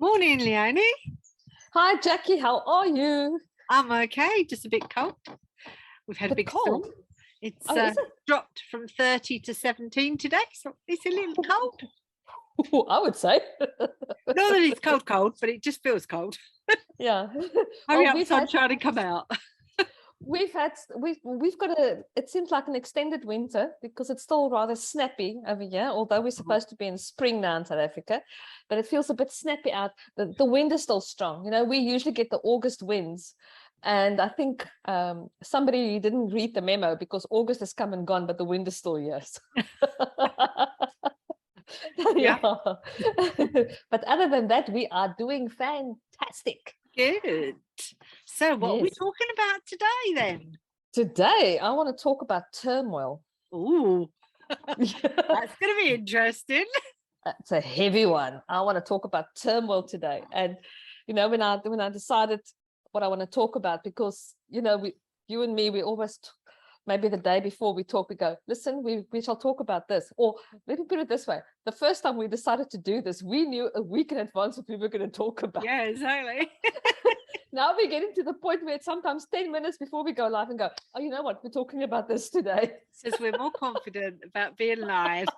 Morning, Leonie. Hi, Jackie. How are you? I'm okay, just a bit cold. We've had a big storm. It's dropped from 30 to 17 today, so it's a little cold. I would say. Not that it's cold, but it just feels cold. Yeah. Hurry up, sunshine, and come out. We've got it seems like an extended winter because it's still rather snappy over here, although we're supposed to be in spring now in South Africa, but it feels a bit snappy out. The wind is still strong. You know, we usually get the August winds, and I think somebody didn't read the memo because August has come and gone, but the wind is still here. Yeah. But other than that, we are doing fantastic. Good. So what are we talking about today then? Today, I want to talk about turmoil. Ooh, that's going to be interesting. It's a heavy one. I want to talk about turmoil today. And, you know, when I decided what I want to talk about, because, you know, you and me, we always, maybe the day before we talk, we go, listen, we shall talk about this. Or let me put it this way. The first time we decided to do this, we knew a week in advance what we were going to talk about. Yeah, exactly. Now we're getting to the point where it's sometimes 10 minutes before we go live and go, oh, you know what? We're talking about this today. Because we're more confident about being live.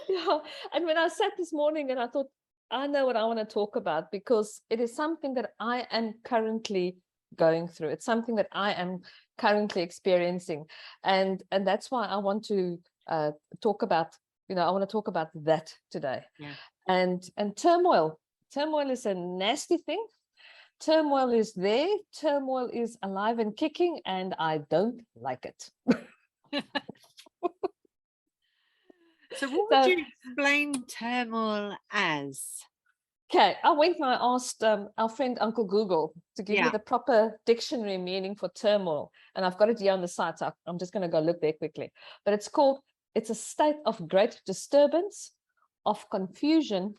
Yeah. And when I sat this morning and I thought, I know what I want to talk about because it is something that I am currently going through. It's something that I am currently experiencing. And that's why I want to talk about, you know, I want to talk about that today. Yeah. And turmoil. Turmoil is a nasty thing. Turmoil is there. Turmoil is alive and kicking, and I don't like it. So what would you explain turmoil as? Okay, I went and I asked our friend Uncle Google to give me the proper dictionary meaning for turmoil. And I've got it here on the site, so I'm just going to go look there quickly. But it's a state of great disturbance, of confusion,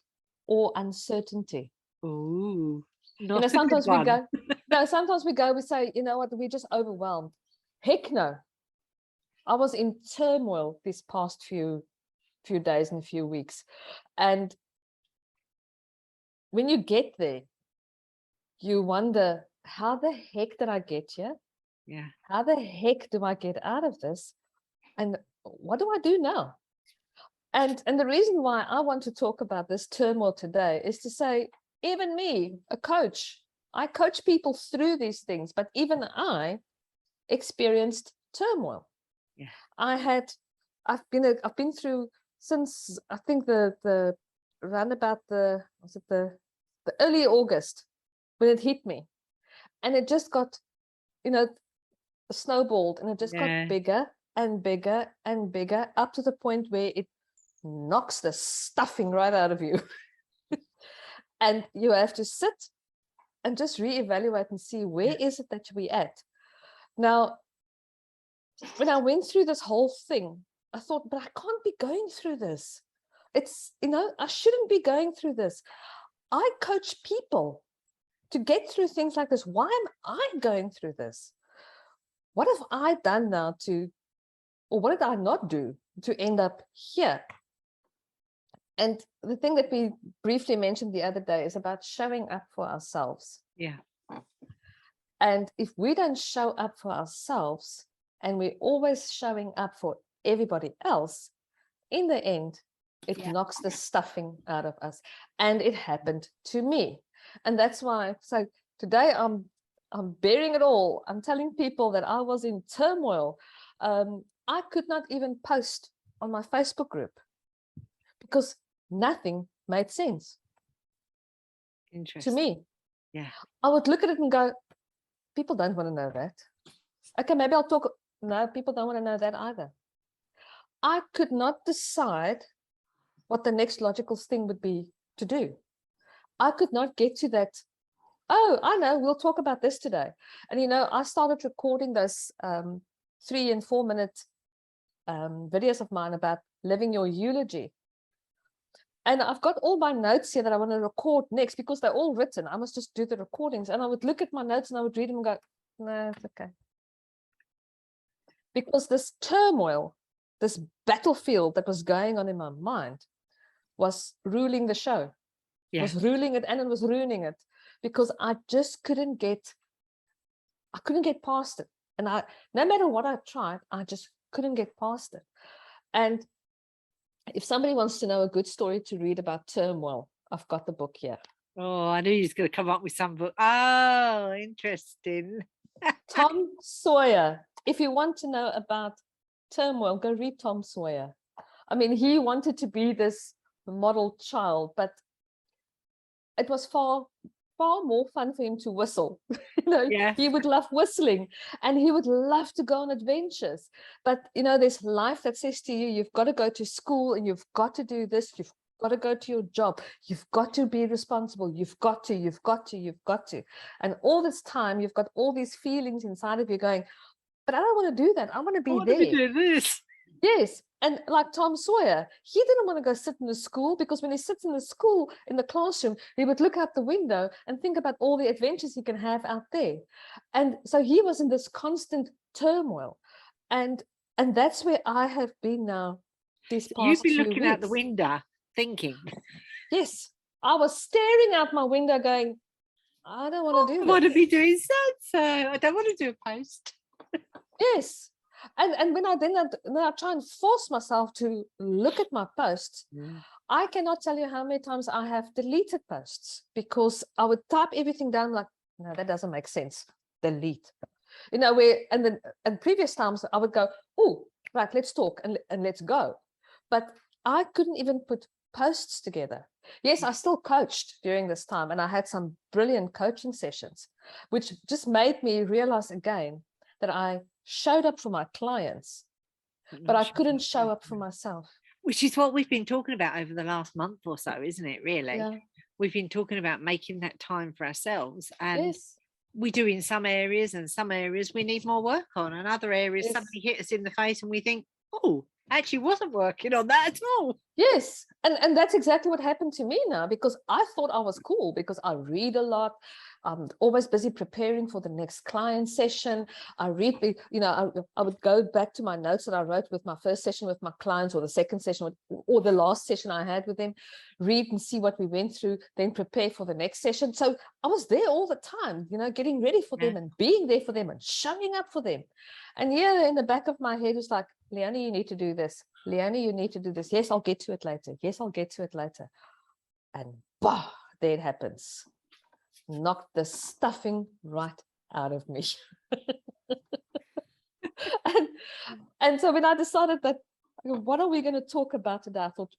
or uncertainty. Ooh, you know, sometimes we go, we say, you know what, we're just overwhelmed. Heck no. I was in turmoil these past few days and few weeks. And when you get there, you wonder, how the heck did I get here? Yeah. How the heck do I get out of this? And what do I do now? And the reason why I want to talk about this turmoil today is to say, even me, a coach, I coach people through these things, but even I experienced turmoil. Yeah. I've been through since I think the around about the early August when it hit me, and it just got, you know, snowballed, and it just got bigger and bigger and bigger up to the point where it knocks the stuffing right out of you. And you have to sit and just reevaluate and see where is it that we're at. Now, when I went through this whole thing, I thought, but I can't be going through this. It's, you know, I shouldn't be going through this. I coach people to get through things like this. Why am I going through this? What have I done now or what did I not do to end up here? And the thing that we briefly mentioned the other day is about showing up for ourselves. Yeah. And if we don't show up for ourselves and we're always showing up for everybody else, in the end, it knocks the stuffing out of us. And it happened to me. And that's why, so today I'm bearing it all. I'm telling people that I was in turmoil. I could not even post on my Facebook group because nothing made sense to me. Yeah. I would look at it and go, people don't want to know that. Okay, maybe I'll talk. No, people don't want to know that either. I could not decide what the next logical thing would be to do. I could not get to that. Oh, I know, we'll talk about this today. And, you know, I started recording those 3 and 4 minute videos of mine about living your eulogy. And I've got all my notes here that I want to record next because they're all written. I must just do the recordings. And I would look at my notes and I would read them and go, no, it's okay. Because this turmoil, this battlefield that was going on in my mind was ruling the show. was ruling it and it was ruining it, because I just couldn't get past it. And no matter what I tried, I just couldn't get past it. And if somebody wants to know a good story to read about turmoil, I've got the book here. Oh, I knew you was going to come up with some book. Oh, interesting. Tom Sawyer. If you want to know about turmoil, go read Tom Sawyer. I mean, he wanted to be this model child, but it was far more fun for him to whistle. He would love whistling, and he would love to go on adventures. But there's life that says to you, you've got to go to school and you've got to do this, you've got to go to your job, you've got to be responsible, you've got to. And all this time you've got all these feelings inside of you going, but I don't want to do that. I want to be there. Do this. Yes. And like Tom Sawyer, he didn't want to go sit in the school, because when he sits in the school, in the classroom, he would look out the window and think about all the adventures he can have out there. And so he was in this constant turmoil. And that's where I have been now these past 2 weeks. You've been looking out the window thinking. Yes. I was staring out my window going, I don't want to do this. I want to be doing so. I don't want to do a post. Yes. And when I try and force myself to look at my posts, I cannot tell you how many times I have deleted posts, because I would type everything down like, no, that doesn't make sense. Delete. And previous times I would go, oh, right, let's talk and let's go. But I couldn't even put posts together. Yes, I still coached during this time, and I had some brilliant coaching sessions, which just made me realize again that I showed up for my clients, but I couldn't show up for myself. Which is what we've been talking about over the last month or so, isn't it, really? Yeah. We've been talking about making that time for ourselves, and yes. we do in some areas, and some areas we need more work on, and other areas somebody hit us in the face and we think, oh, actually wasn't working on that at all. Yes. And that's exactly what happened to me now, because I thought I was cool because I read a lot. I'm always busy preparing for the next client session. I read, I would go back to my notes that I wrote with my first session with my clients, or the second session, or the last session I had with them, read and see what we went through, then prepare for the next session. So I was there all the time, getting ready for them and being there for them and showing up for them. And in the back of my head was like, Leonie, you need to do this. Leonie, you need to do this. Yes, I'll get to it later. Yes, I'll get to it later. And bah, there it happens. Knocked the stuffing right out of me. and so when I decided that, what are we going to talk about today? I thought,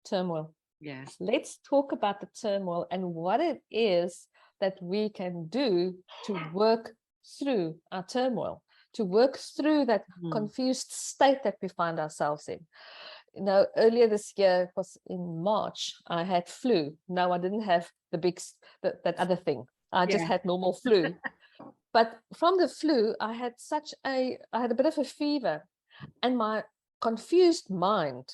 turmoil. Yes. Let's talk about the turmoil and what it is that we can do to work through our turmoil, to work through that confused state that we find ourselves in. Earlier this year, it was in March, I had flu. No, I didn't have that other thing. I just had normal flu. But from the flu, I had a bit of a fever, and my confused mind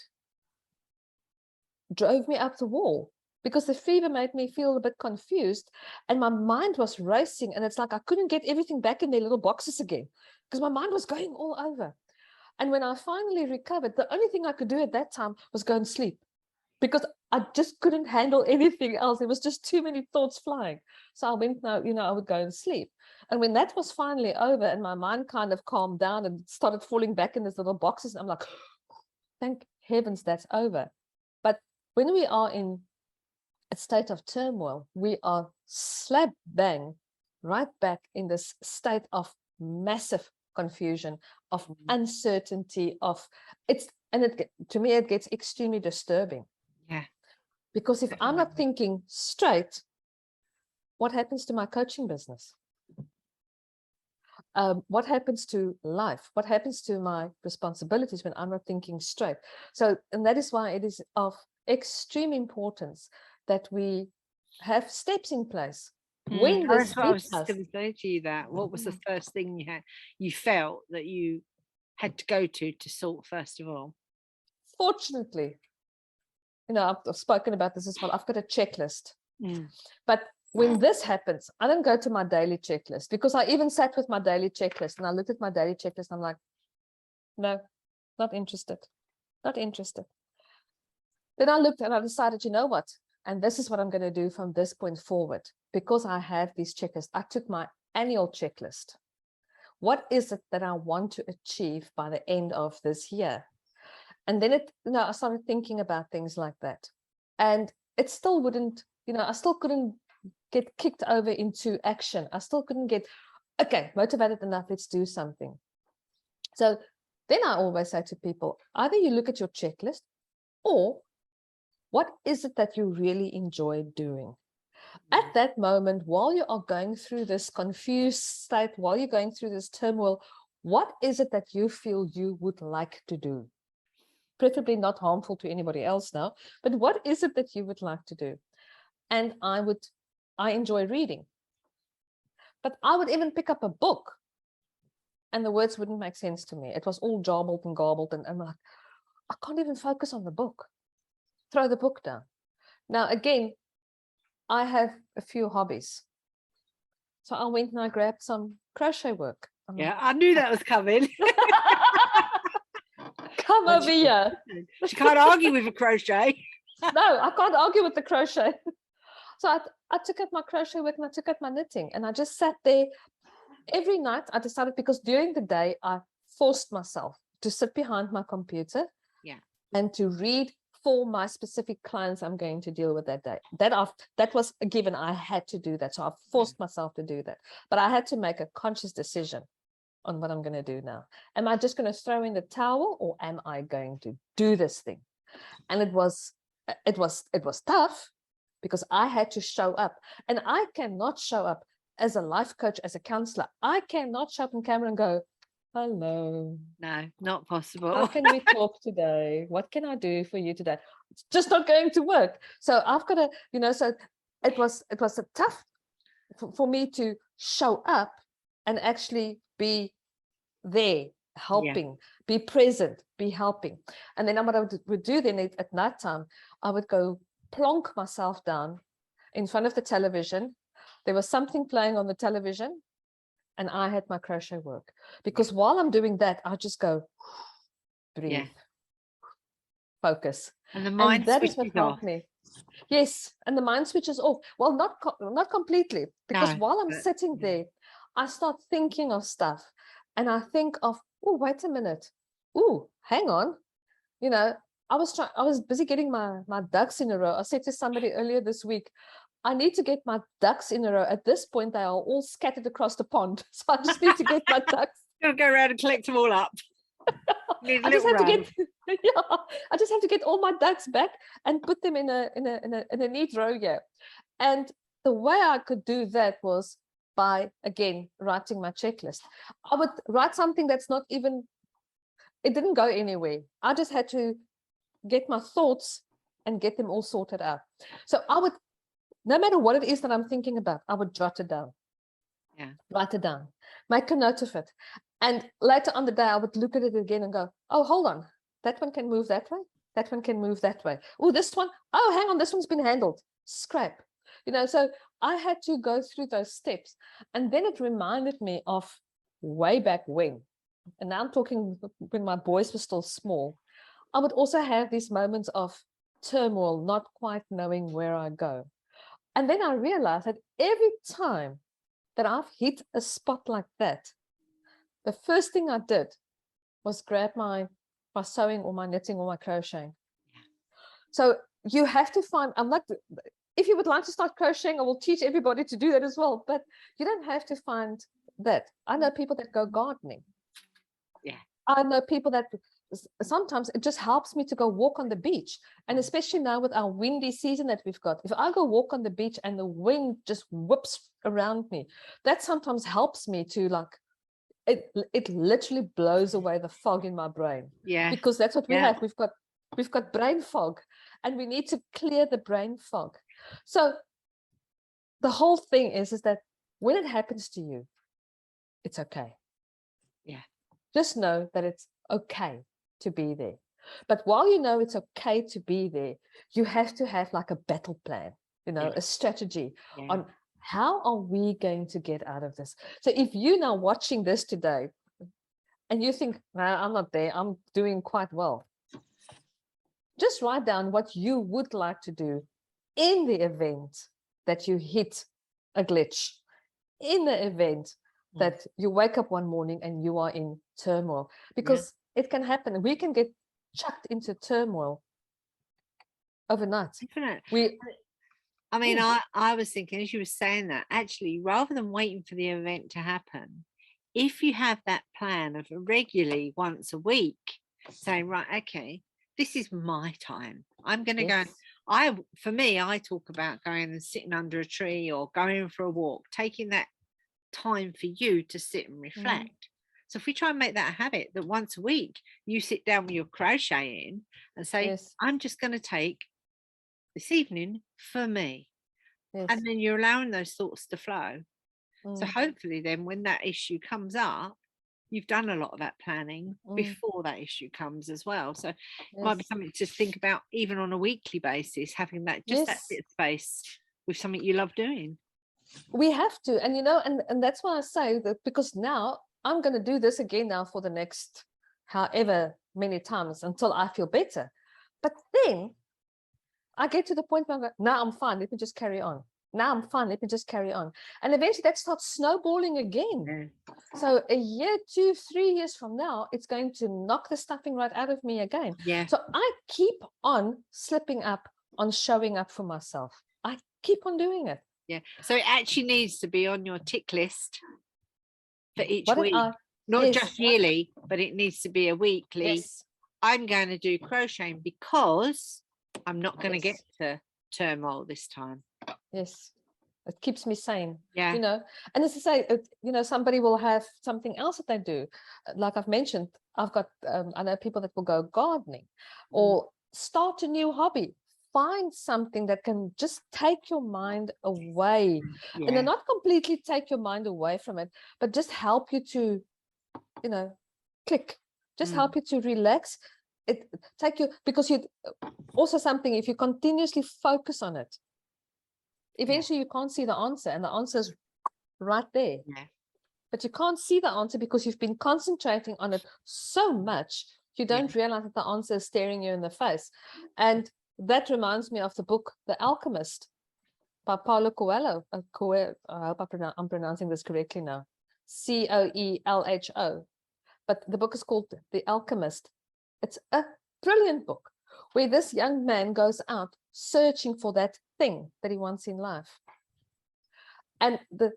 drove me up the wall, because the fever made me feel a bit confused, and my mind was racing, and it's like I couldn't get everything back in their little boxes again, because my mind was going all over. And when I finally recovered, the only thing I could do at that time was go and sleep, because I just couldn't handle anything else. There was just too many thoughts flying. So I went, I would go and sleep. And when that was finally over and my mind kind of calmed down and started falling back in these little boxes, I'm like, thank heavens that's over. But when we are in a state of turmoil, we are slap bang right back in this state of massive confusion, of uncertainty, to me it gets extremely disturbing. Yeah. Because if I'm not thinking straight, what happens to my coaching business? What happens to life? What happens to my responsibilities when I'm not thinking straight? So, and that is why it is of extreme importance that we have steps in place. When that's what I was just going to say to you. That what was the first thing you felt that you had to go to sort first of all? Fortunately, I've spoken about this as well. I've got a checklist, but when this happens, I don't go to my daily checklist, because I even sat with my daily checklist and I looked at my daily checklist and I'm like, no, not interested. Then I looked and I decided, you know what? and this is what I'm going to do from this point forward, because I have these checklists. I took my annual checklist. What is it that I want to achieve by the end of this year? And then I started thinking about things like that. And it still wouldn't, I still couldn't get kicked over into action. I still couldn't get, okay, motivated enough, let's do something. So then I always say to people, either you look at your checklist, or what is it that you really enjoy doing? At that moment, while you are going through this confused state, while you're going through this turmoil, what is it that you feel you would like to do? Preferably not harmful to anybody else now, but what is it that you would like to do? And I enjoy reading, but I would even pick up a book and the words wouldn't make sense to me. It was all jumbled and garbled, and I'm like, I can't even focus on the book. Throw the book down. Now, again, I have a few hobbies. So I went and I grabbed some crochet work. Yeah, I knew that was coming. Come over here. She can't argue with a crochet. No, I can't argue with the crochet. So I took out my crochet work and I took out my knitting, and I just sat there every night. I decided, because during the day I forced myself to sit behind my computer and to read for my specific clients I'm going to deal with that day. That was a given. I had to do that. So I forced myself to do that. But I had to make a conscious decision on what I'm going to do now. Am I just going to throw in the towel, or am I going to do this thing? And it was tough, because I had to show up. And I cannot show up as a life coach, as a counselor. I cannot show up on camera and go, hello. No, not possible. How can we talk today? What can I do for you today? It's just not going to work. So I've got to, so it was a tough for me to show up and actually be there, helping, be present, be helping. And then what I would do then at nighttime, I would go plonk myself down in front of the television. There was something playing on the television, and I had my crochet work, because while I'm doing that, I just go, breathe, focus. And the mind switches off. Me. Yes, and the mind switches off. Well, not completely, because while I'm sitting there, I start thinking of stuff, and I think of, oh, wait a minute. Oh, hang on. I was busy getting my ducks in a row. I said to somebody earlier this week, I need to get my ducks in a row. At this point, they are all scattered across the pond. So I just need to get my ducks. You'll go around and collect them all up. I just have to get all my ducks back and put them in a neat row here. And the way I could do that was by, again, writing my checklist. I would write something that's not even, it didn't go anywhere. I just had to get my thoughts and get them all sorted out. So I would, no matter what it is that I'm thinking about, I would jot it down. Write it down. Make a note of it. And later on the day, I would look at it again and go, oh, hold on. That one can move that way. That one can move that way. Oh, this one. Oh, hang on. This one's been handled. Scrap. So I had to go through those steps. And then it reminded me of way back when. And now I'm talking when my boys were still small. I would also have these moments of turmoil, not quite knowing where I go. And then I realized that every time that I've hit a spot like that, the first thing I did was grab my sewing or my knitting or my crocheting. So you have to find, if you would like to start crocheting, I will teach everybody to do that as well, but you don't have to find that. I know people that go gardening. I know people that sometimes it just helps me to go walk on the beach. And especially now with our windy season that we've got, if I go walk on the beach and the wind just whips around me, that sometimes helps me to it literally blows away the fog in my brain. Because that's what we have. We've got brain fog, and we need to clear the brain fog. So the whole thing is that when it happens to you, it's okay. Just know that it's okay to be there. But while you know it's okay to be there, you have to have like a battle plan, a strategy on how are we going to get out of this. So if you're now watching this today and you think, no, I'm not there, I'm doing quite well, just write down what you would like to do in the event that you hit a glitch, in the event that you wake up one morning and you are in turmoil, because it can happen. We can get chucked into turmoil overnight. I mean, I was thinking, as you were saying that, actually, rather than waiting for the event to happen, if you have that plan of regularly once a week saying, right, okay, this is my time. I'm going to go. For me, I talk about going and sitting under a tree or going for a walk, taking that time for you to sit and reflect. So if we try and make that a habit, that once a week you sit down with your crocheting and say, I'm just going to take this evening for me. And then you're allowing those thoughts to flow. So hopefully then when that issue comes up, you've done a lot of that planning before that issue comes as well. So it might be something to think about even on a weekly basis, having that just that bit of space with something you love doing. We have to. And, you know, and that's why I say that, because now I'm going to do this again now for the next however many times until I feel better. But then I get to the point where I go, now I'm fine. Let me just carry on. Now I'm fine. Let me just carry on. And eventually that starts snowballing again. So a year, 2, 3 years from now, it's going to knock the stuffing right out of me again. So I keep on slipping up on showing up for myself. I keep on doing it. So it actually needs to be on your tick list for each week. Not just yearly, but it needs to be a weekly. I'm going to do crocheting because I'm not going to get to turmoil this time. It keeps me sane. You know, and as I say, you know, somebody will have something else that they do. Like I've mentioned, I've got I know people that will go gardening or start a new hobby. Find something that can just take your mind away, and not completely take your mind away from it, but just help you to, you know, click, just help you to relax. It take you, because you also something, if you continuously focus on it, eventually you can't see the answer, and the answer is right there. But you can't see the answer because you've been concentrating on it so much, you don't realize that the answer is staring you in the face. And that reminds me of the book The Alchemist by Paulo Coelho. I hope I'm pronouncing this correctly now. Coelho. But the book is called The Alchemist. It's a brilliant book where this young man goes out searching for that thing that he wants in life. And the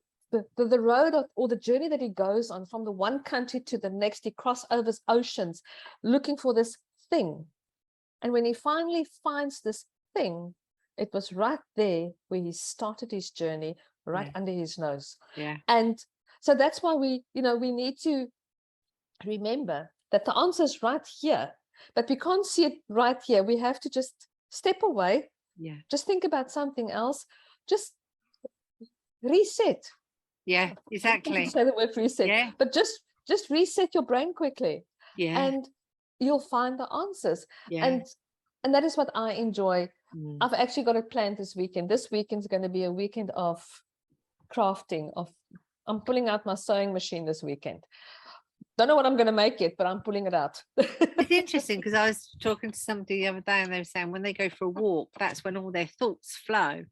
road or the journey that he goes on from the one country to the next, he crosses over oceans looking for this thing. And when he finally finds this thing, it was right there where he started his journey, right under his nose. And so that's why we need to remember that the answer is right here, but we can't see it right here. We have to just step away. Just think about something else. Just reset. Exactly. Say the word reset. But just reset your brain quickly. And you'll find the answers. And that is what I enjoy. I've actually got it planned this weekend. This weekend is going to be a weekend of crafting. I'm pulling out my sewing machine this weekend. Don't know what I'm going to make yet, but I'm pulling it out. It's interesting because I was talking to somebody the other day and they were saying when they go for a walk, that's when all their thoughts flow.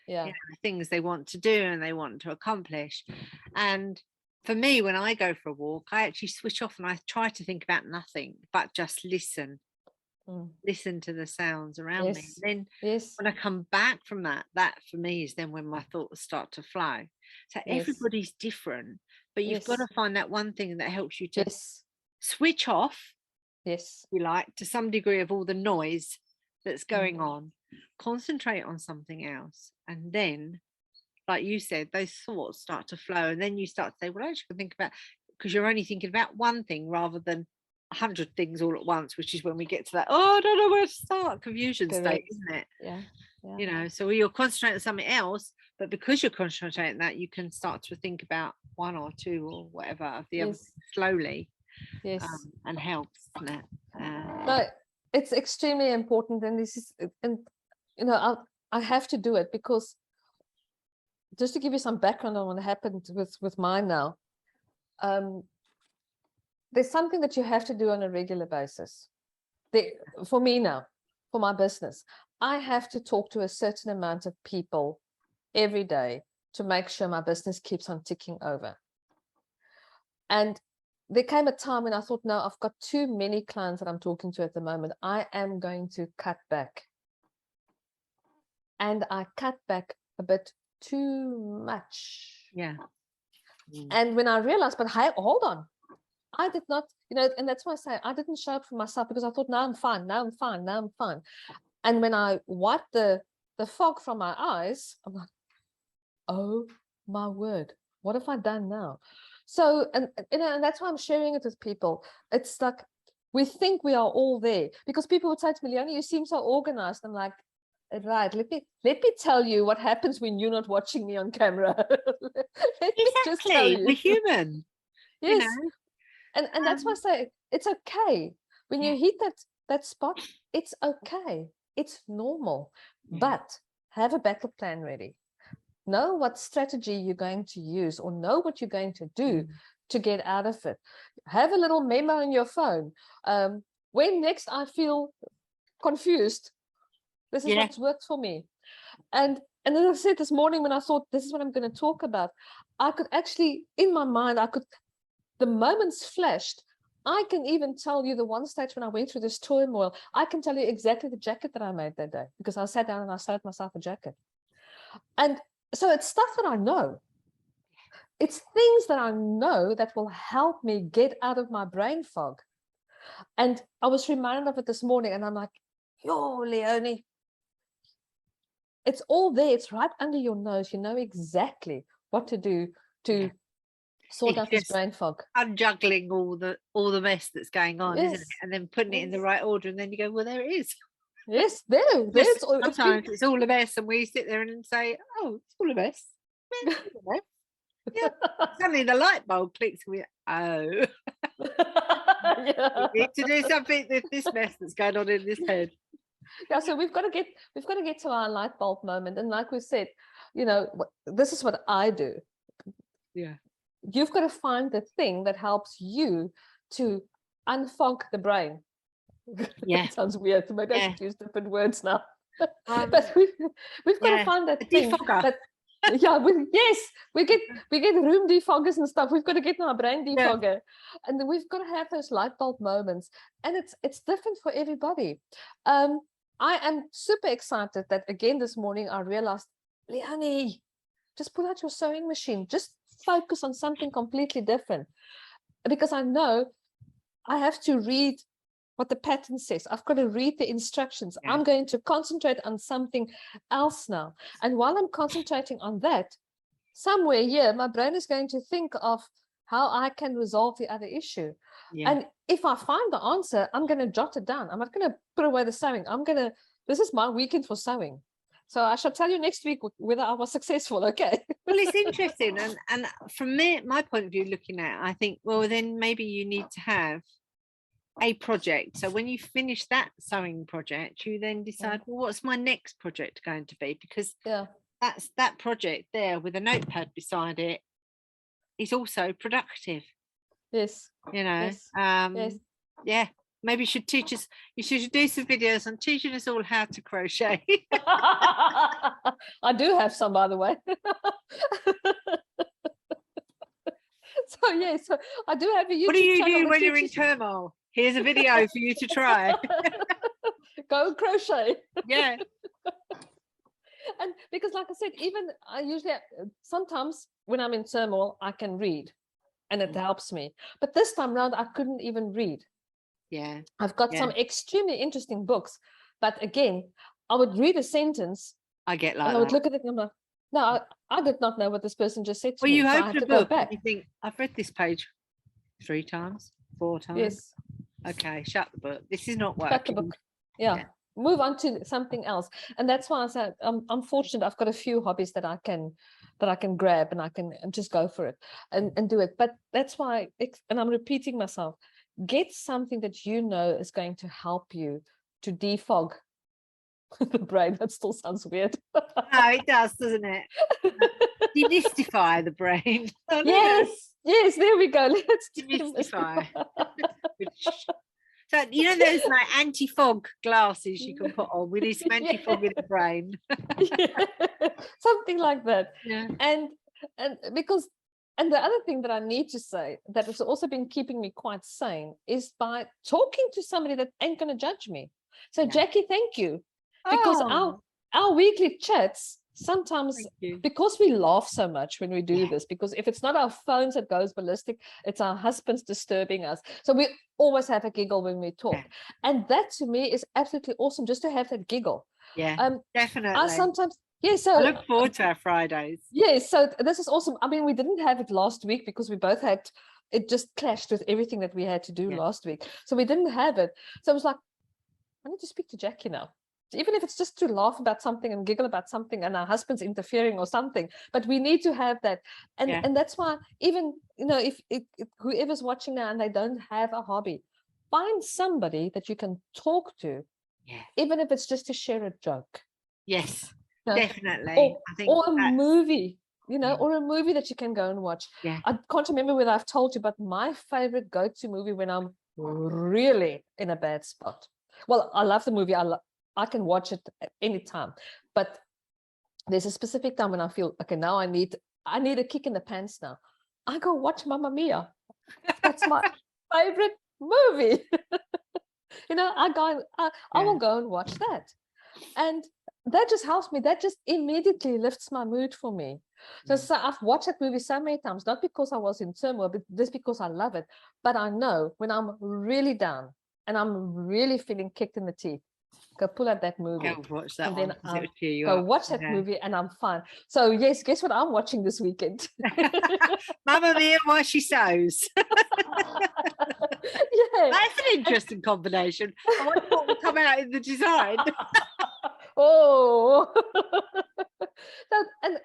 You know, things they want to do and they want to accomplish. And for me, when I go for a walk, I actually switch off and I try to think about nothing but just listen. Listen to the sounds around me. And then when I come back from that for me is then when my thoughts start to flow. So everybody's different, but you've got to find that one thing that helps you to switch off, you like, to some degree of all the noise that's going on, concentrate on something else, and then, like you said, those thoughts start to flow, and then you start to say, well, I should think about, because you're only thinking about one thing rather than 100 things all at once, which is when we get to that, I don't know where to start, confusion state, isn't it? You know, so you're concentrating on something else, but because you're concentrating on that, you can start to think about one or two or whatever of the other slowly. And helps, isn't it? But it's extremely important, and this is, and you know, I have to do it because, just to give you some background on what happened with mine now, there's something that you have to do on a regular basis. For me now, for my business, I have to talk to a certain amount of people every day to make sure my business keeps on ticking over. And there came a time when I thought, no, I've got too many clients that I'm talking to at the moment. I am going to cut back. And I cut back a bit too much. Yeah. And when I realized, but hey, hold on. I did not, and that's why I say I didn't show up for myself, because I thought, now I'm fine, now I'm fine, now I'm fine. And when I wiped the fog from my eyes, I'm like, oh my word, what have I done now? So, and that's why I'm sharing it with people. It's like, we think we are all there, because people would say to me, Leonie, you seem so organized. I'm like, right, let me tell you what happens when you're not watching me on camera. Let me just tell you. We're human. Yes. And that's why I say it's okay. When you hit that spot, it's okay. It's normal. But have a battle plan ready. Know what strategy you're going to use, or know what you're going to do to get out of it. Have a little memo on your phone. When next I feel confused, this is what's worked for me. And as I said this morning, when I thought this is what I'm going to talk about, I could actually, in my mind, the moments flashed. I can even tell you the one stage when I went through this turmoil, I can tell you exactly the jacket that I made that day, because I sat down and I sewed myself a jacket. And so it's stuff that I know. It's things that I know that will help me get out of my brain fog. And I was reminded of it this morning, and I'm like, yo, Leonie, it's all there. It's right under your nose. You know exactly what to do to sort out this brain fog. Unjuggling all the mess that's going on, isn't it? And then putting it in the right order, and then you go, well, there it is. Yes, there's sometimes it's all a mess, and we sit there and say, oh, it's all a mess. Yeah. Suddenly the light bulb clicks. We you need to do something with this mess that's going on in this head. Yeah, so we've got to get to our light bulb moment, and like we said, this is what I do. Yeah, you've got to find the thing that helps you to unfog the brain. Yeah, it sounds weird. Maybe I should use different words now. But we've got to find that thing that. we get room defoggers and stuff. We've got to get our brain defogger, and then we've got to have those light bulb moments. And it's different for everybody. I am super excited that again this morning I realized, Leonie, just pull out your sewing machine. Just focus on something completely different, because I know I have to read what the pattern says. I've got to read the instructions. I'm going to concentrate on something else now. And while I'm concentrating on that, somewhere here, my brain is going to think of how I can resolve the other issue. And if I find the answer, I'm going to jot it down. I'm not going to put away the sewing. This is my weekend for sewing. So I shall tell you next week whether I was successful, okay? Well, it's interesting. And from my point of view, looking at it, I think, well, then maybe you need to have a project. So when you finish that sewing project, you then decide, well, what's my next project going to be? Because that's that project there with a notepad beside it is also productive. Yes. Maybe you should teach us. You should do some videos on teaching us all how to crochet. I do have some, by the way. So I do have a YouTube channel. What do you do when you're in turmoil? Here's a video for you to try. Go crochet. Yeah. And because, like I said, even I usually sometimes when I'm in turmoil, I can read, and it helps me. But this time around, I couldn't even read. Yeah. I've got some extremely interesting books, but again, I would read a sentence. I get like and I would look at it and I'm like, no, I did not know what this person just said to me. You so open a book and you think, I've read this page 3 times, 4 times. Yes. Okay, shut the book. This is not working. Shut the book. Yeah. Move on to something else. And that's why I said I'm fortunate. I've got a few hobbies that I can grab and I can just go for it and do it. But that's why, and I'm repeating myself, get something that you know is going to help you to defog the brain. That still sounds weird. No, it does, doesn't it? Demystify the brain. Yes, there we go. Let's demystify. So But you know, there's like anti-fog glasses you can put on. We need some anti-fog in the brain. Something like that. Yeah. And because, and the other thing that I need to say that has also been keeping me quite sane is by talking to somebody that ain't going to judge me. So Jackie, thank you. Because our weekly chats, sometimes because we laugh so much when we do this, because if it's not our phones that goes ballistic, it's our husbands disturbing us. So we always have a giggle when we talk. And that to me is absolutely awesome, just to have that giggle. Yeah, definitely. I sometimes, so I look forward to our Fridays. Yes, so this is awesome. I mean, we didn't have it last week because we both had, it just clashed with everything that we had to do last week. So we didn't have it. So I was like, I need to speak to Jackie now. Even if it's just to laugh about something and giggle about something and our husband's interfering or something, but we need to have that. And that's why even, you know, if whoever's watching now and they don't have a hobby, find somebody that you can talk to, even if it's just to share a joke. Yes, definitely. Or a movie, you know, or a movie that you can go and watch. I can't remember whether I've told you, but my favorite go-to movie when I'm really in a bad spot. Well, I love the movie. I can watch it at any time, but there's a specific time when I feel, okay, now I need a kick in the pants now. I go watch Mamma Mia. That's my favorite movie. You know, I will go and watch that. And that just helps me. That just immediately lifts my mood for me. So I've watched that movie so many times, not because I was in turmoil, but just because I love it. But I know when I'm really down and I'm really feeling kicked in the teeth, go pull out that movie. Go watch that and one. Then I'll go watch that movie and I'm fine. So yes, guess what I'm watching this weekend? Mamma Mia while she sews. That's an interesting combination. I wonder what will come out in the design.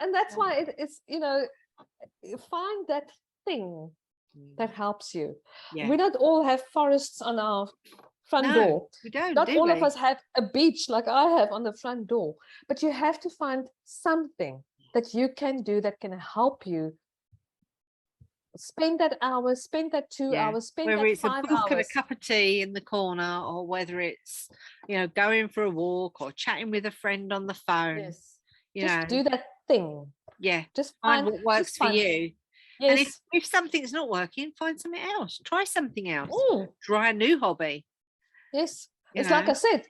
And that's why it's, you know, find that thing that helps you. We don't all have forests on our front door. We don't. Not all of us have a beach like I have on the front door, but you have to find something that you can do that can help you spend that hour, spend that 2 hours, spend whether that it's 5 a book hours. and a cup of tea in the corner, or whether it's, you know, going for a walk or chatting with a friend on the phone. Just do that thing. Just find what works for you. Yes. And if something's not working, find something else. Try something else. Try a new hobby. Yes. It's like I said,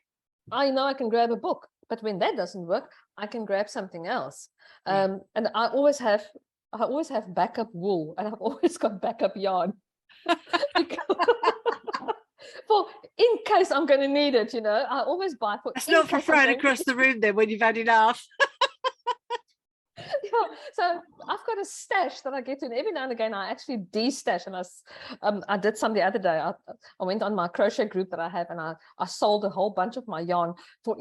I know I can grab a book, but when that doesn't work, I can grab something else. And I always have backup wool, and I've always got backup yarn. For in case I'm going to need it, you know, I always buy for. That's not for throwing across the room then when you've had enough. So I've got a stash that I get to, and every now and again I actually de-stash. And I did some the other day. I went on my crochet group that I have, and I sold a whole bunch of my yarn for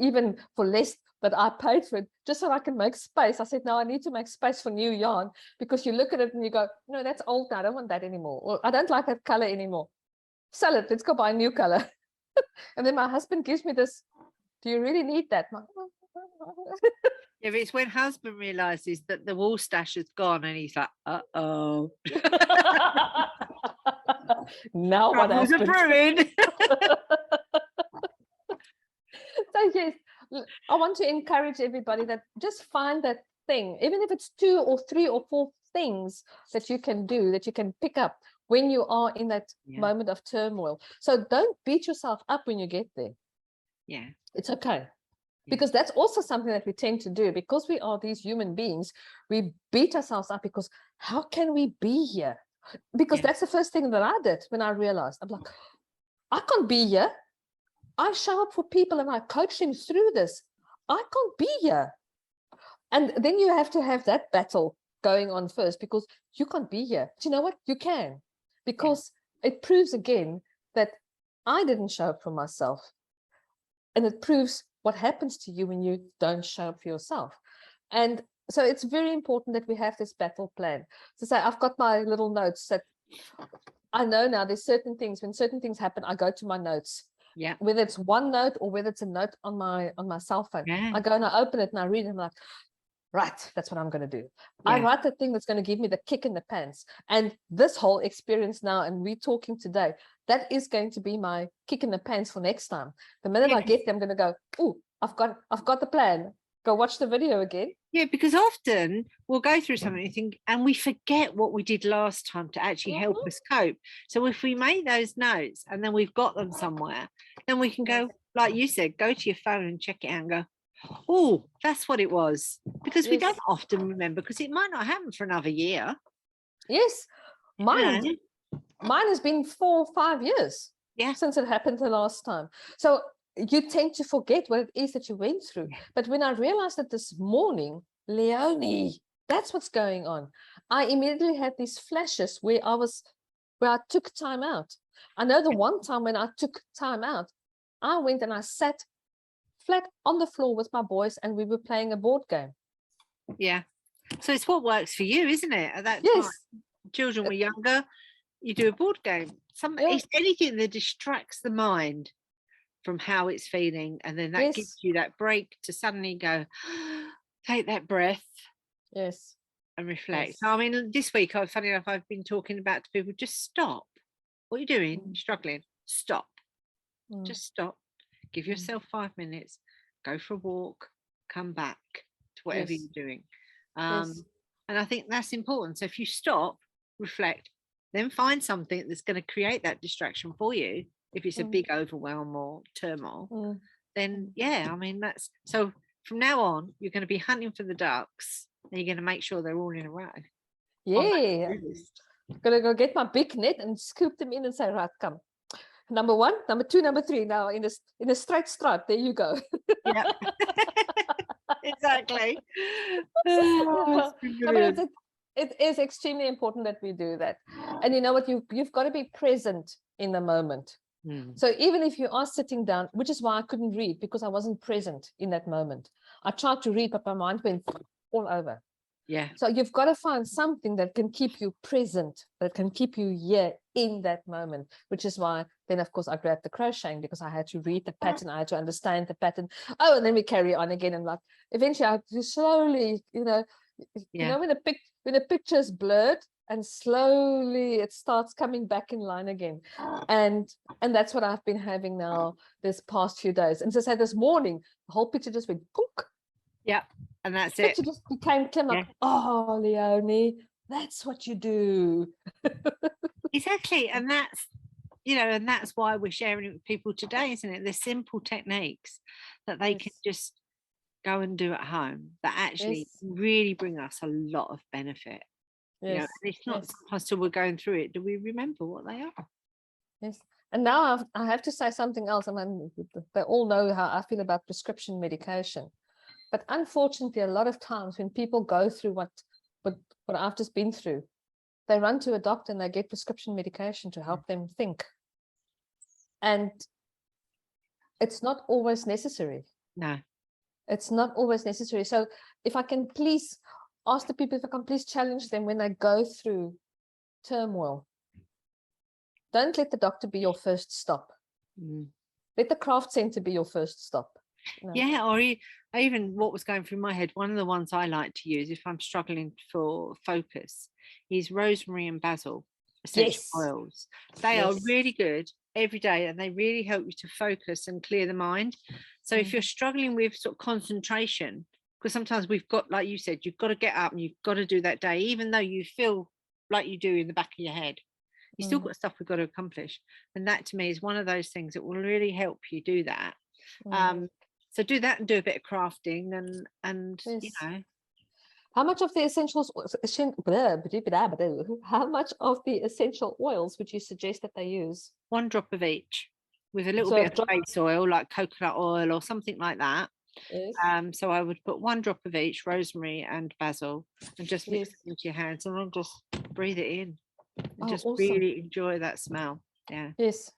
less, but I paid for it just so I can make space. I said, no, I need to make space for new yarn, because you look at it and you go, no, that's old now. I don't want that anymore. Or I don't like that color anymore. Sell it. Let's go buy a new color. And then my husband gives me this. Do you really need that? Yeah, but it's when husband realizes that the wool stash is gone and he's like, uh-oh. Now what happened? So yes, I want to encourage everybody that just find that thing, even if it's 2 or 3 or 4 things that you can do, that you can pick up when you are in that moment of turmoil. So don't beat yourself up when you get there. Yeah. It's okay. Because that's also something that we tend to do, because we are these human beings. We beat ourselves up because how can we be here? Because that's the first thing that I did when I realized, I'm like, I can't be here. I show up for people and I coach them through this. I can't be here. And then you have to have that battle going on first, because you can't be here. But you know what? You can, because it proves again that I didn't show up for myself. And it proves what happens to you when you don't show up for yourself. And so it's very important that we have this battle plan. So say, I've got my little notes that I know now there's certain things, when certain things happen, I go to my notes. Yeah. Whether it's one note or whether it's a note on my cell phone. I go and I open it and I read it and I'm like, right, that's what I'm going to do. I write the thing that's going to give me the kick in the pants. And this whole experience now, and we're talking today, that is going to be my kick in the pants for next time. The minute I get there, I'm going to go, oh, I've got the plan. Go watch the video again. Yeah, because often we'll go through something and we forget what we did last time to actually help us cope. So if we make those notes and then we've got them somewhere, then we can go, like you said, go to your phone and check it out and go, oh, that's what it was. Because we don't often remember, because it might not happen for another year. Yes. Mine has been 4 or 5 years since it happened the last time. So you tend to forget what it is that you went through. But when I realized that this morning, Leonie, that's what's going on. I immediately had these flashes where I took time out. I know the one time when I took time out, I went and I sat flat on the floor with my boys and we were playing a board game. Yeah. So it's what works for you, isn't it? At that time, children were younger, you do a board game. It's anything that distracts the mind from how it's feeling, and then that gives you that break to suddenly go, take that breath, and reflect. I mean, this week, funny enough, I've been talking about to people, just stop. What are you doing? You're struggling. Stop. Just stop. Give yourself 5 minutes. Go for a walk. Come back to whatever you're doing. And I think that's important. So if you stop, reflect, then find something that's going to create that distraction for you. If it's a big overwhelm or turmoil, then I mean, that's so from now on, you're going to be hunting for the ducks and you're going to make sure they're all in a row. Yeah. I'm going to go get my big net and scoop them in and say, right, come. Number 1, number 2, number 3. Now in a straight stripe. There you go. Yeah. Exactly. It is extremely important that we do that. And you know what? You've got to be present in the moment. So even if you are sitting down, which is why I couldn't read, because I wasn't present in that moment. I tried to read, but my mind went all over. Yeah. So you've got to find something that can keep you present, that can keep you here in that moment, which is why then, of course, I grabbed the crocheting, because I had to read the pattern. I had to understand the pattern. Oh, and then we carry on again. And like, eventually I had to slowly, you know, when a picture is blurred, and slowly it starts coming back in line again. And that's what I've been having now this past few days. And as I said, this morning, the whole picture just went punk. Yeah. And that's it. Picture just became clear. Like, oh, Leonie, that's what you do. Exactly. And that's, and that's why we're sharing it with people today, isn't it? The simple techniques that they can just go and do at home that actually really bring us a lot of benefit. And it's not sometimes till we're going through it do we remember what they are. Yes. And now I have to say something else. I mean, they all know how I feel about prescription medication. But unfortunately, a lot of times when people go through what I've just been through, they run to a doctor and they get prescription medication to help them think. And it's not always necessary. No. It's not always necessary. So if I can please ask the people, if I can please challenge them when they go through turmoil, don't let the doctor be your first stop. Let the craft center be your first stop. No. Yeah, or even what was going through my head, one of the ones I like to use if I'm struggling for focus is rosemary and basil essential oils. They are really good every day, and they really help you to focus and clear the mind. So if you're struggling with sort of concentration, because sometimes we've got, like you said, you've got to get up and you've got to do that day, even though you feel like you do in the back of your head, you still got stuff we've got to accomplish. And that to me is one of those things that will really help you do that. So do that and do a bit of crafting and How much of the how much of the essential oils would you suggest that they use? 1 drop of each, with a little bit of base oil like coconut oil or something like that. So I would put 1 drop of each, rosemary and basil, and just mix it into your hands and then just breathe it in and just really enjoy that smell. Yes.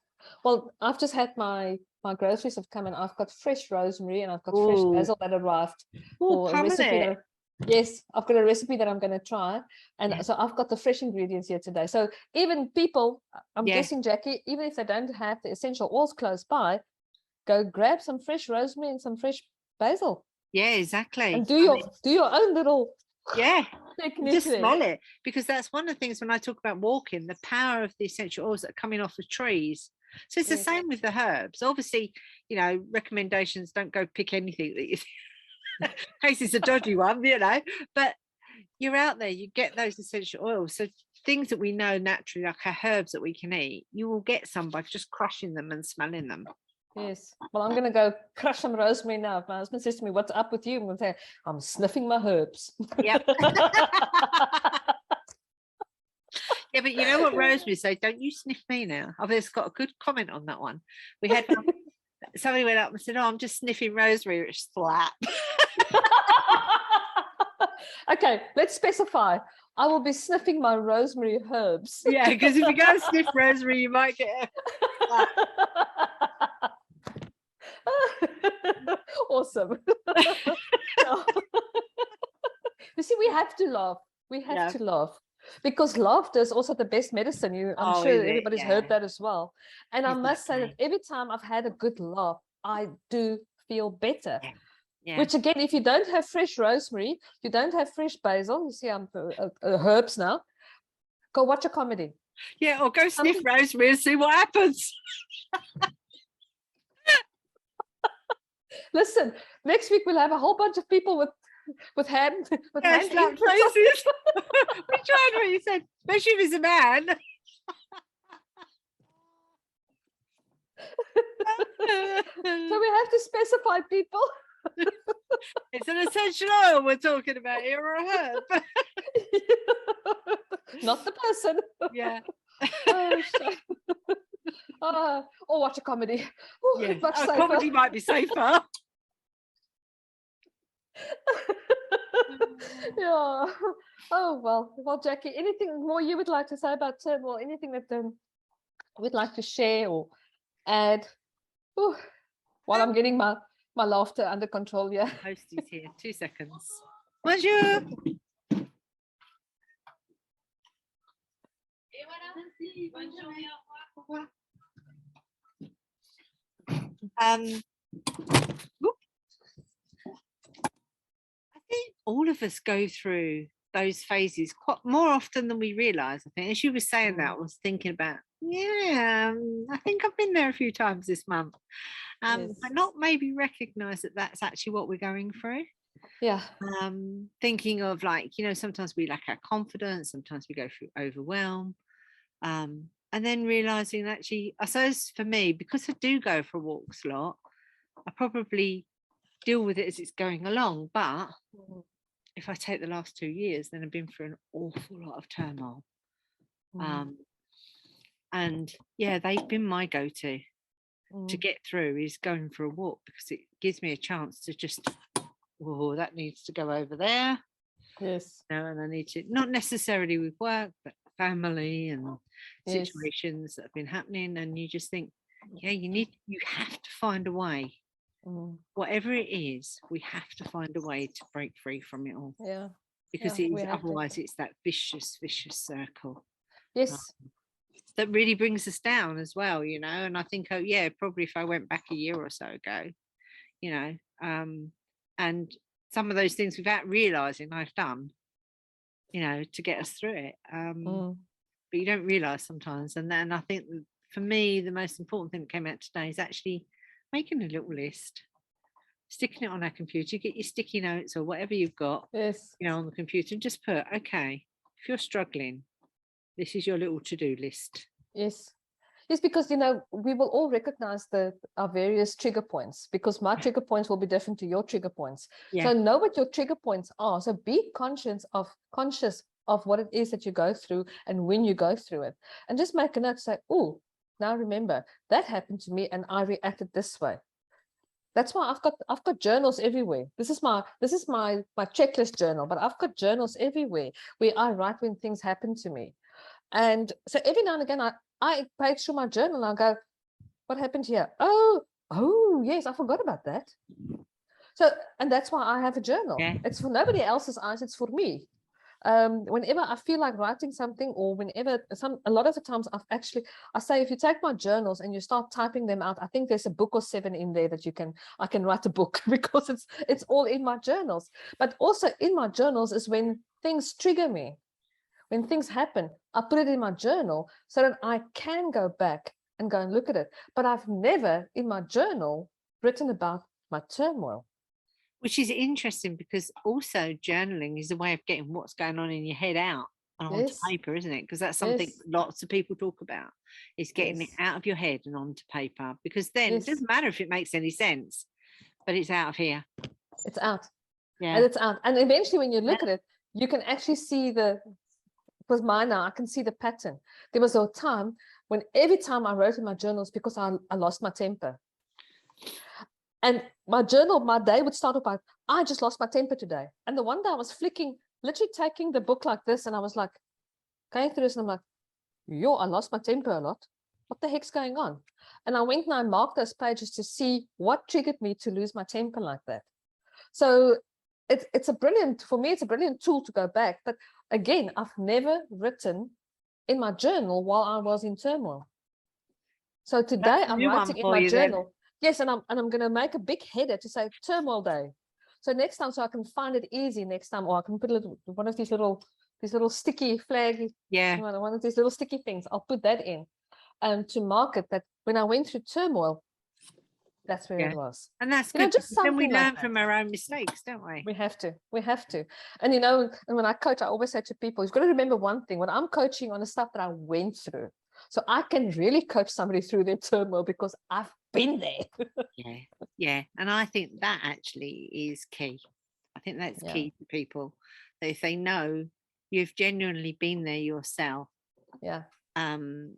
Well, I've just had my groceries have come in. I've got fresh rosemary and I've got fresh basil that arrived for a recipe. Yes, I've got a recipe that I'm going to try. And so I've got the fresh ingredients here today. So even people, I'm guessing, Jackie, even if they don't have the essential oils close by, go grab some fresh rosemary and some fresh basil. Yeah, exactly. And do your own little Yeah. Just Technically. smell it, because that's one of the things when I talk about walking, the power of the essential oils that are coming off the trees. So it's the Yes. same with the herbs. Obviously, you know, recommendations, don't go pick anything that you in case it's a dodgy one, you know, but you're out there, you get those essential oils. So things that we know naturally, like our herbs that we can eat, you will get some by just crushing them and smelling them. Yes. Well, I'm going to go crush some rosemary now. If my husband says to me, "What's up with you?" I'm going to say, "I'm sniffing my herbs." Yep. Yeah, but you know what Rosemary said? Don't you sniff me now. I've just got a good comment on that one. We had somebody went up and said, "Oh, I'm just sniffing Rosemary," which slap. Okay, let's specify. I will be sniffing my rosemary herbs. Yeah, because if you go and sniff Rosemary, you might get a slap. Awesome. You see, we have to laugh. We have to laugh, because laughter is also the best medicine. I'm sure everybody's heard that as well. And I must say that every time I've had a good laugh, I do feel better. Yeah. Which again, if you don't have fresh rosemary, you don't have fresh basil, you see I'm herbs now, go watch a comedy. Yeah, or go sniff rosemary and see what happens. Listen, next week we'll have a whole bunch of people with hand places. We tried what you said, especially if it's a man. So we have to specify people. It's an essential oil we're talking about here, or a herb. Not the person. Yeah. Or watch a comedy. Yeah. A comedy might be safer. Yeah. Oh well, Jackie, anything more you would like to say about Turmoil? Anything that we'd like to share or add? While I'm getting my laughter under control, yeah. Host is here. 2 seconds. Bonjour. I think all of us go through those phases quite more often than we realize. I think, as you were saying that, I was thinking about, I think I've been there a few times this month, but not maybe recognize that that's actually what we're going through. Yeah. Thinking of, like, you know, sometimes we lack our confidence, sometimes we go through overwhelm, and then realizing, actually, I suppose for me, because I do go for walks a lot, I probably deal with it as it's going along. But if I take the last 2 years, then I've been through an awful lot of turmoil. And yeah, they've been my go-to to get through, is going for a walk, because it gives me a chance to just, that needs to go over there. Yes. And I need to, not necessarily with work, but family and situations that have been happening. And you just think, you have to find a way. Whatever it is, we have to find a way to break free from it all. Yeah. Because otherwise it's that vicious circle. Yes. That really brings us down as well, you know. And I think, probably if I went back a year or so ago, you know, and some of those things without realizing I've done, you know, to get us through it. But you don't realize sometimes. And then I think for me, the most important thing that came out today is actually making a little list, sticking it on our computer, get your sticky notes or whatever you've got, you know, on the computer, and just put, okay, if you're struggling, this is your little to-do list. Yes, because, you know, we will all recognize our various trigger points, because my trigger points will be different to your trigger points. So know what your trigger points are. So be conscious of what it is that you go through and when you go through it, and just make a note, say, oh, now remember that happened to me and I reacted this way. That's why I've got journals everywhere. This is my checklist journal, but I've got journals everywhere where I write when things happen to me. And so every now and again, I page through my journal and I go, what happened here? Oh, yes, I forgot about that. So, and that's why I have a journal. It's for nobody else's eyes, it's for me. whenever I feel like writing something, or whenever a lot of the times I say, if you take my journals and you start typing them out, I think there's a book or 7 in there that I can write a book because it's all in my journals. But also in my journals is when things trigger me, when things happen, I put it in my journal so that I can go back and go and look at it. But I've never in my journal written about my turmoil. Which is interesting, because also journaling is a way of getting what's going on in your head out and onto paper, isn't it? Because that's something lots of people talk about, is getting it out of your head and onto paper, because then it doesn't matter if it makes any sense, but it's out of here. It's out. Yeah. And it's out. And eventually when you look at it, you can actually see because mine now, I can see the pattern. There was a time when every time I wrote in my journals, because I lost my temper. And my day would start off by, I just lost my temper today. And the one day I was literally taking the book like this, and I was like, going through this, and I'm like, I lost my temper a lot. What the heck's going on? And I went and I marked those pages to see what triggered me to lose my temper like that. So it's a brilliant tool to go back. But again, I've never written in my journal while I was in turmoil. So today I'm writing in my journal. Then. Yes, and I'm going to make a big header to say Turmoil Day. So next time, so I can find it easy next time, or I can put one of these little sticky flag. Yeah. One of these little sticky things. I'll put that in, to mark it that when I went through turmoil, that's where it was. And that's good. Just then we learn from our own mistakes, don't we? We have to. And and when I coach, I always say to people, you've got to remember one thing: when I'm coaching on the stuff that I went through, so I can really coach somebody through their turmoil because I've been there. Yeah. And I think that actually is key. I think that's key to people. That if they know you've genuinely been there yourself, then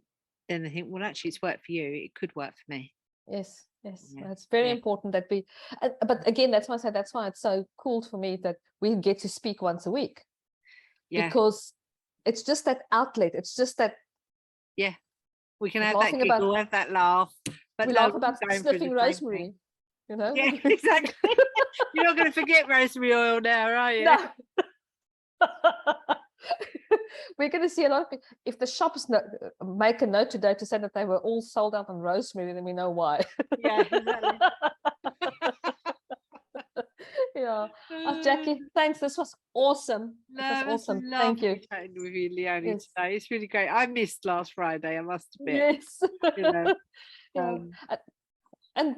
they think, well, actually it's worked for you, it could work for me. Yes. It's very important that we, but again, that's why I say, that's why it's so cool for me that we get to speak once a week. Because it's just that outlet. It's just that. Yeah. We can have that giggle, have that laugh. But we laugh about sniffing rosemary, Yeah, exactly. You're not going to forget rosemary oil now, are you? No. We're going to see a lot of people. If the shops make a note today to say that they were all sold out on rosemary, then we know why. Yeah, exactly. Jackie, thanks. This was awesome. It was awesome. Thank you. Chatting with you, Leonie, today. It's really great. I missed last Friday, I must admit. Yes. And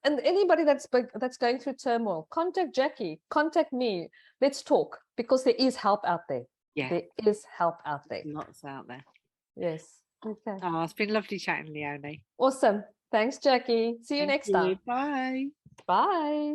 and anybody that's going through turmoil, contact Jackie, contact me. Let's talk, because there is help out there. Yeah, there is help out there. Lots out there. Yes. Okay. Oh, it's been lovely chatting, Leonie. Awesome. Thanks, Jackie. See you next time. Bye. Bye.